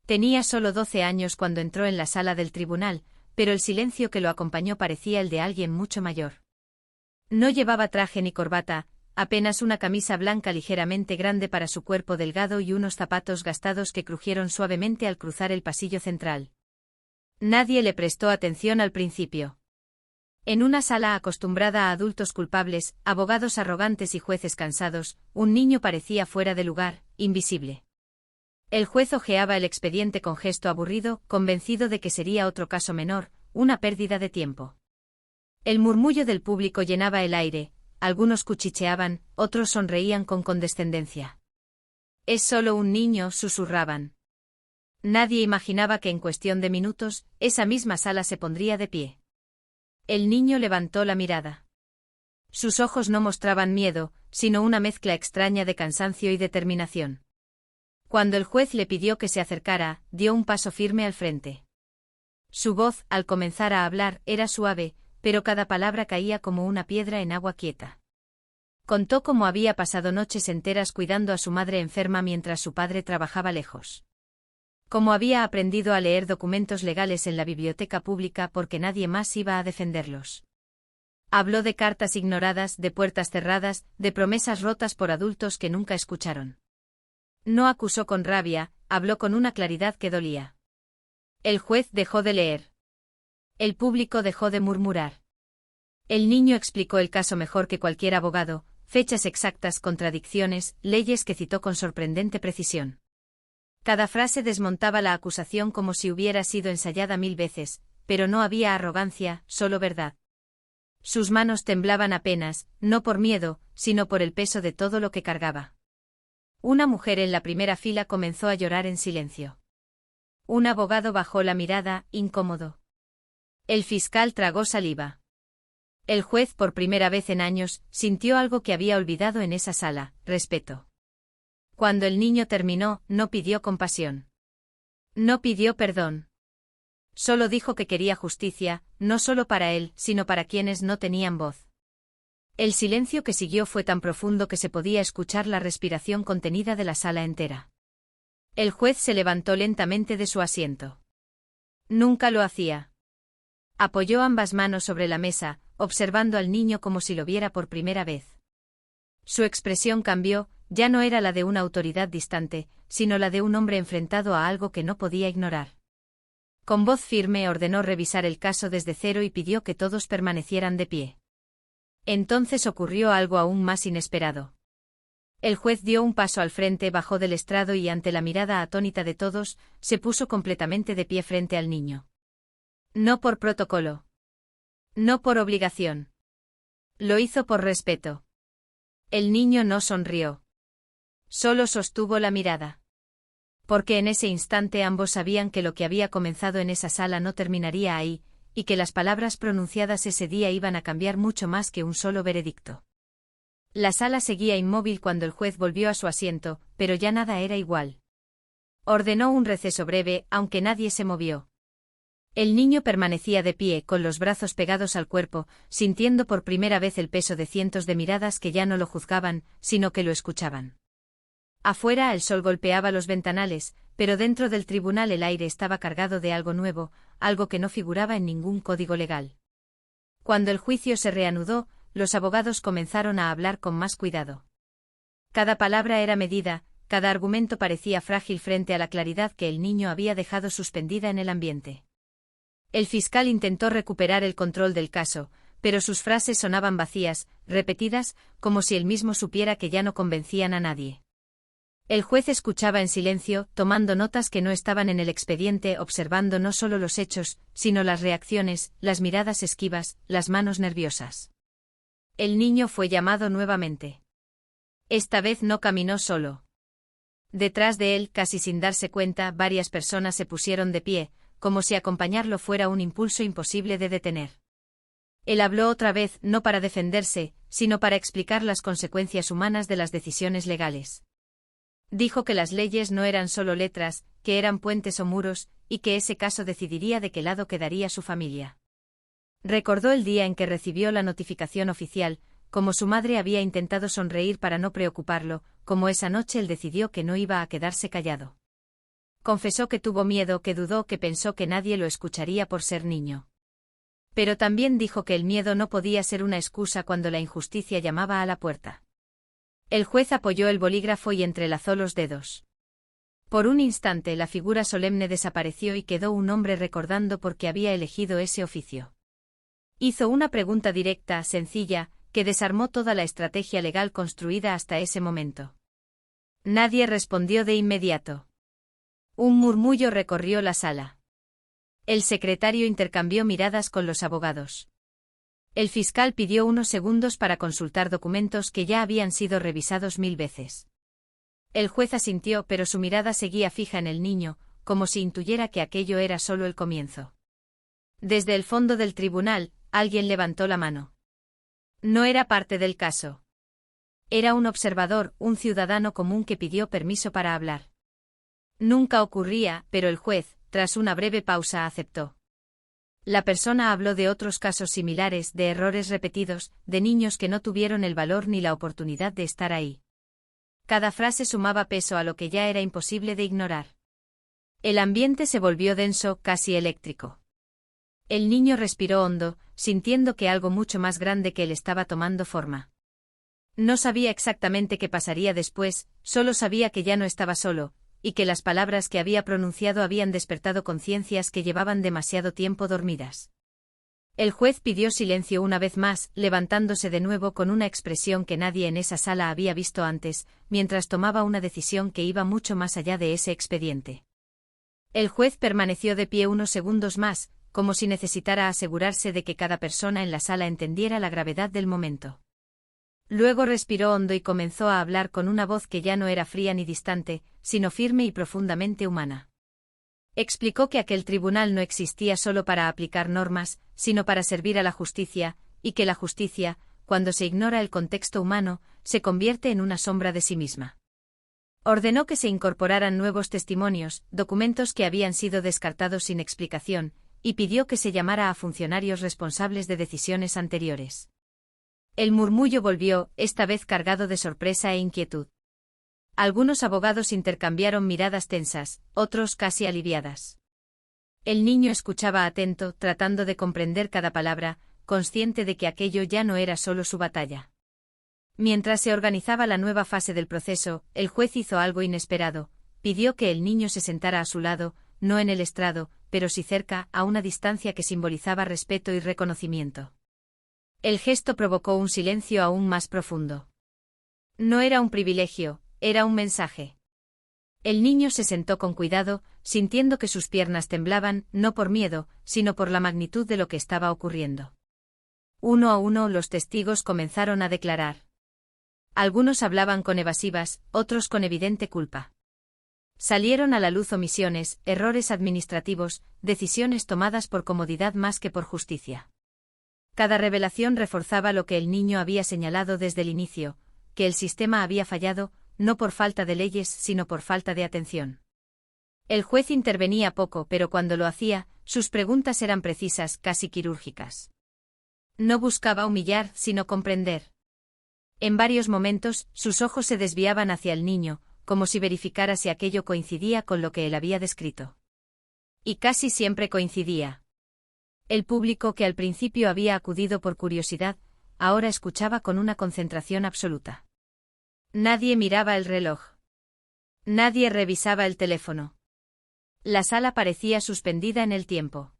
Tenía solo 12 años cuando entró en la sala del tribunal, pero el silencio que lo acompañó parecía el de alguien mucho mayor. No llevaba traje ni corbata, apenas una camisa blanca ligeramente grande para su cuerpo delgado y unos zapatos gastados que crujieron suavemente al cruzar el pasillo central. Nadie le prestó atención al principio. En una sala acostumbrada a adultos culpables, abogados arrogantes y jueces cansados, un niño parecía fuera de lugar, invisible. El juez hojeaba el expediente con gesto aburrido, convencido de que sería otro caso menor, una pérdida de tiempo. El murmullo del público llenaba el aire, algunos cuchicheaban, otros sonreían con condescendencia. «Es solo un niño», susurraban. Nadie imaginaba que en cuestión de minutos, esa misma sala se pondría de pie. El niño levantó la mirada. Sus ojos no mostraban miedo, sino una mezcla extraña de cansancio y determinación. Cuando el juez le pidió que se acercara, dio un paso firme al frente. Su voz, al comenzar a hablar, era suave, pero cada palabra caía como una piedra en agua quieta. Contó cómo había pasado noches enteras cuidando a su madre enferma mientras su padre trabajaba lejos. Cómo había aprendido a leer documentos legales en la biblioteca pública porque nadie más iba a defenderlos. Habló de cartas ignoradas, de puertas cerradas, de promesas rotas por adultos que nunca escucharon. No acusó con rabia, habló con una claridad que dolía. El juez dejó de leer. El público dejó de murmurar. El niño explicó el caso mejor que cualquier abogado, fechas exactas, contradicciones, leyes que citó con sorprendente precisión. Cada frase desmontaba la acusación como si hubiera sido ensayada 1000 veces, pero no había arrogancia, solo verdad. Sus manos temblaban apenas, no por miedo, sino por el peso de todo lo que cargaba. Una mujer en la primera fila comenzó a llorar en silencio. Un abogado bajó la mirada, incómodo. El fiscal tragó saliva. El juez, por primera vez en años, sintió algo que había olvidado en esa sala: respeto. Cuando el niño terminó, no pidió compasión. No pidió perdón. Solo dijo que quería justicia, no solo para él, sino para quienes no tenían voz. El silencio que siguió fue tan profundo que se podía escuchar la respiración contenida de la sala entera. El juez se levantó lentamente de su asiento. Nunca lo hacía. Apoyó ambas manos sobre la mesa, observando al niño como si lo viera por primera vez. Su expresión cambió, ya no era la de una autoridad distante, sino la de un hombre enfrentado a algo que no podía ignorar. Con voz firme ordenó revisar el caso desde cero y pidió que todos permanecieran de pie. Entonces ocurrió algo aún más inesperado. El juez dio un paso al frente, bajó del estrado y, ante la mirada atónita de todos, se puso completamente de pie frente al niño. No por protocolo. No por obligación. Lo hizo por respeto. El niño no sonrió. Solo sostuvo la mirada. Porque en ese instante ambos sabían que lo que había comenzado en esa sala no terminaría ahí, y que las palabras pronunciadas ese día iban a cambiar mucho más que un solo veredicto. La sala seguía inmóvil cuando el juez volvió a su asiento, pero ya nada era igual. Ordenó un receso breve, aunque nadie se movió. El niño permanecía de pie, con los brazos pegados al cuerpo, sintiendo por primera vez el peso de cientos de miradas que ya no lo juzgaban, sino que lo escuchaban. Afuera el sol golpeaba los ventanales, pero dentro del tribunal el aire estaba cargado de algo nuevo, algo que no figuraba en ningún código legal. Cuando el juicio se reanudó, los abogados comenzaron a hablar con más cuidado. Cada palabra era medida, cada argumento parecía frágil frente a la claridad que el niño había dejado suspendida en el ambiente. El fiscal intentó recuperar el control del caso, pero sus frases sonaban vacías, repetidas, como si él mismo supiera que ya no convencían a nadie. El juez escuchaba en silencio, tomando notas que no estaban en el expediente, observando no solo los hechos, sino las reacciones, las miradas esquivas, las manos nerviosas. El niño fue llamado nuevamente. Esta vez no caminó solo. Detrás de él, casi sin darse cuenta, varias personas se pusieron de pie, como si acompañarlo fuera un impulso imposible de detener. Él habló otra vez, no para defenderse, sino para explicar las consecuencias humanas de las decisiones legales. Dijo que las leyes no eran solo letras, que eran puentes o muros, y que ese caso decidiría de qué lado quedaría su familia. Recordó el día en que recibió la notificación oficial, como su madre había intentado sonreír para no preocuparlo, como esa noche él decidió que no iba a quedarse callado. Confesó que tuvo miedo, que dudó, que pensó que nadie lo escucharía por ser niño. Pero también dijo que el miedo no podía ser una excusa cuando la injusticia llamaba a la puerta. El juez apoyó el bolígrafo y entrelazó los dedos. Por un instante la figura solemne desapareció y quedó un hombre recordando por qué había elegido ese oficio. Hizo una pregunta directa, sencilla, que desarmó toda la estrategia legal construida hasta ese momento. Nadie respondió de inmediato. Un murmullo recorrió la sala. El secretario intercambió miradas con los abogados. El fiscal pidió unos segundos para consultar documentos que ya habían sido revisados 1000 veces. El juez asintió, pero su mirada seguía fija en el niño, como si intuyera que aquello era solo el comienzo. Desde el fondo del tribunal, alguien levantó la mano. No era parte del caso. Era un observador, un ciudadano común que pidió permiso para hablar. Nunca ocurría, pero el juez, tras una breve pausa, aceptó. La persona habló de otros casos similares, de errores repetidos, de niños que no tuvieron el valor ni la oportunidad de estar ahí. Cada frase sumaba peso a lo que ya era imposible de ignorar. El ambiente se volvió denso, casi eléctrico. El niño respiró hondo, sintiendo que algo mucho más grande que él estaba tomando forma. No sabía exactamente qué pasaría después, solo sabía que ya no estaba solo, y que las palabras que había pronunciado habían despertado conciencias que llevaban demasiado tiempo dormidas. El juez pidió silencio una vez más, levantándose de nuevo con una expresión que nadie en esa sala había visto antes, mientras tomaba una decisión que iba mucho más allá de ese expediente. El juez permaneció de pie unos segundos más, como si necesitara asegurarse de que cada persona en la sala entendiera la gravedad del momento. Luego respiró hondo y comenzó a hablar con una voz que ya no era fría ni distante, sino firme y profundamente humana. Explicó que aquel tribunal no existía solo para aplicar normas, sino para servir a la justicia, y que la justicia, cuando se ignora el contexto humano, se convierte en una sombra de sí misma. Ordenó que se incorporaran nuevos testimonios, documentos que habían sido descartados sin explicación, y pidió que se llamara a funcionarios responsables de decisiones anteriores. El murmullo volvió, esta vez cargado de sorpresa e inquietud. Algunos abogados intercambiaron miradas tensas, otros casi aliviadas. El niño escuchaba atento, tratando de comprender cada palabra, consciente de que aquello ya no era solo su batalla. Mientras se organizaba la nueva fase del proceso, el juez hizo algo inesperado, pidió que el niño se sentara a su lado, no en el estrado, pero sí cerca, a una distancia que simbolizaba respeto y reconocimiento. El gesto provocó un silencio aún más profundo. No era un privilegio, era un mensaje. El niño se sentó con cuidado, sintiendo que sus piernas temblaban, no por miedo, sino por la magnitud de lo que estaba ocurriendo. Uno a uno los testigos comenzaron a declarar. Algunos hablaban con evasivas, otros con evidente culpa. Salieron a la luz omisiones, errores administrativos, decisiones tomadas por comodidad más que por justicia. Cada revelación reforzaba lo que el niño había señalado desde el inicio, que el sistema había fallado, no por falta de leyes sino por falta de atención. El juez intervenía poco, pero cuando lo hacía, sus preguntas eran precisas, casi quirúrgicas. No buscaba humillar, sino comprender. En varios momentos, sus ojos se desviaban hacia el niño, como si verificara si aquello coincidía con lo que él había descrito. Y casi siempre coincidía. El público que al principio había acudido por curiosidad, ahora escuchaba con una concentración absoluta. Nadie miraba el reloj. Nadie revisaba el teléfono. La sala parecía suspendida en el tiempo.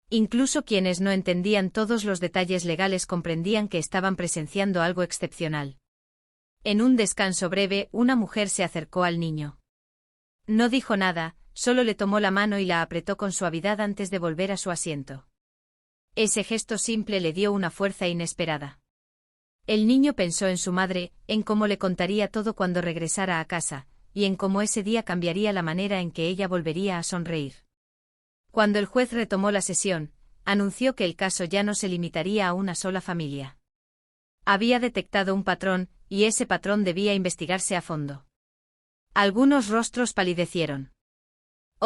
Incluso quienes no entendían todos los detalles legales comprendían que estaban presenciando algo excepcional. En un descanso breve, una mujer se acercó al niño. No dijo nada, solo le tomó la mano y la apretó con suavidad antes de volver a su asiento. Ese gesto simple le dio una fuerza inesperada. El niño pensó en su madre, en cómo le contaría todo cuando regresara a casa, y en cómo ese día cambiaría la manera en que ella volvería a sonreír. Cuando el juez retomó la sesión, anunció que el caso ya no se limitaría a una sola familia. Había detectado un patrón, y ese patrón debía investigarse a fondo. Algunos rostros palidecieron.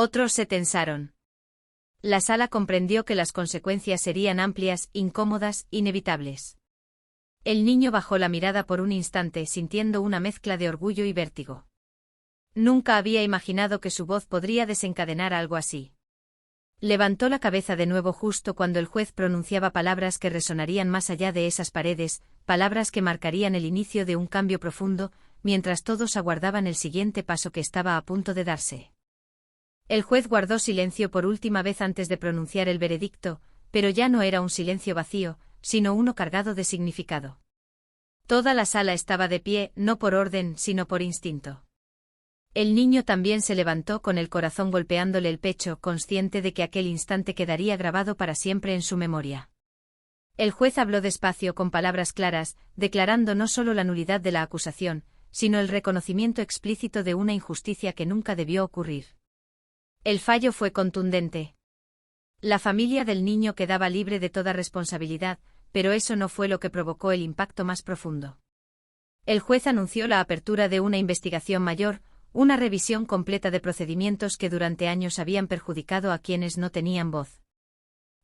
Otros se tensaron. La sala comprendió que las consecuencias serían amplias, incómodas, inevitables. El niño bajó la mirada por un instante sintiendo una mezcla de orgullo y vértigo. Nunca había imaginado que su voz podría desencadenar algo así. Levantó la cabeza de nuevo justo cuando el juez pronunciaba palabras que resonarían más allá de esas paredes, palabras que marcarían el inicio de un cambio profundo, mientras todos aguardaban el siguiente paso que estaba a punto de darse. El juez guardó silencio por última vez antes de pronunciar el veredicto, pero ya no era un silencio vacío, sino uno cargado de significado. Toda la sala estaba de pie, no por orden, sino por instinto. El niño también se levantó con el corazón golpeándole el pecho, consciente de que aquel instante quedaría grabado para siempre en su memoria. El juez habló despacio con palabras claras, declarando no solo la nulidad de la acusación, sino el reconocimiento explícito de una injusticia que nunca debió ocurrir. El fallo fue contundente. La familia del niño quedaba libre de toda responsabilidad, pero eso no fue lo que provocó el impacto más profundo. El juez anunció la apertura de una investigación mayor, una revisión completa de procedimientos que durante años habían perjudicado a quienes no tenían voz.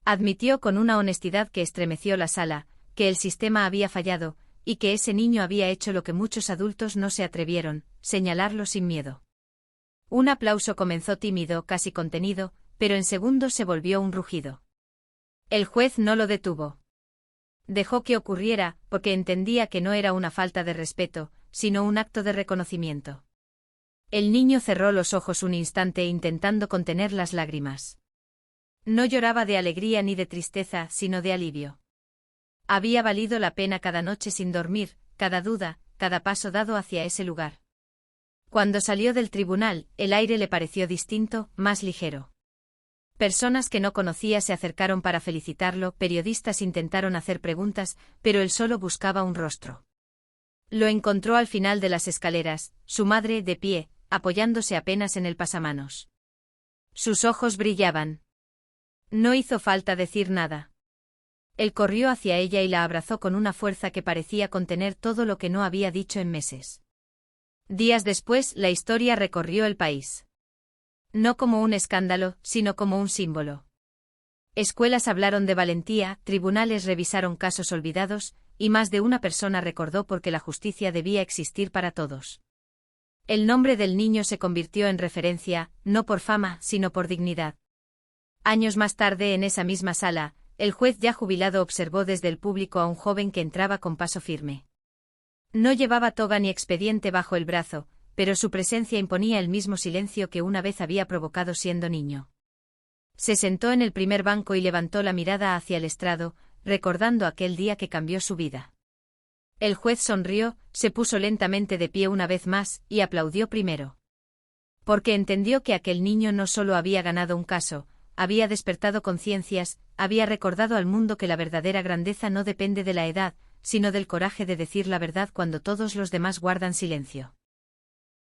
Admitió con una honestidad que estremeció la sala, que el sistema había fallado, y que ese niño había hecho lo que muchos adultos no se atrevieron, señalarlo sin miedo. Un aplauso comenzó tímido, casi contenido, pero en segundos se volvió un rugido. El juez no lo detuvo. Dejó que ocurriera, porque entendía que no era una falta de respeto, sino un acto de reconocimiento. El niño cerró los ojos un instante intentando contener las lágrimas. No lloraba de alegría ni de tristeza, sino de alivio. Había valido la pena cada noche sin dormir, cada duda, cada paso dado hacia ese lugar. Cuando salió del tribunal, el aire le pareció distinto, más ligero. Personas que no conocía se acercaron para felicitarlo, periodistas intentaron hacer preguntas, pero él solo buscaba un rostro. Lo encontró al final de las escaleras, su madre de pie, apoyándose apenas en el pasamanos. Sus ojos brillaban. No hizo falta decir nada. Él corrió hacia ella y la abrazó con una fuerza que parecía contener todo lo que no había dicho en meses. Días después, la historia recorrió el país. No como un escándalo, sino como un símbolo. Escuelas hablaron de valentía, tribunales revisaron casos olvidados, y más de una persona recordó por qué la justicia debía existir para todos. El nombre del niño se convirtió en referencia, no por fama, sino por dignidad. Años más tarde, en esa misma sala, el juez ya jubilado observó desde el público a un joven que entraba con paso firme. No llevaba toga ni expediente bajo el brazo, pero su presencia imponía el mismo silencio que una vez había provocado siendo niño. Se sentó en el primer banco y levantó la mirada hacia el estrado, recordando aquel día que cambió su vida. El juez sonrió, se puso lentamente de pie una vez más, y aplaudió primero. Porque entendió que aquel niño no solo había ganado un caso, había despertado conciencias, había recordado al mundo que la verdadera grandeza no depende de la edad, sino del coraje de decir la verdad cuando todos los demás guardan silencio.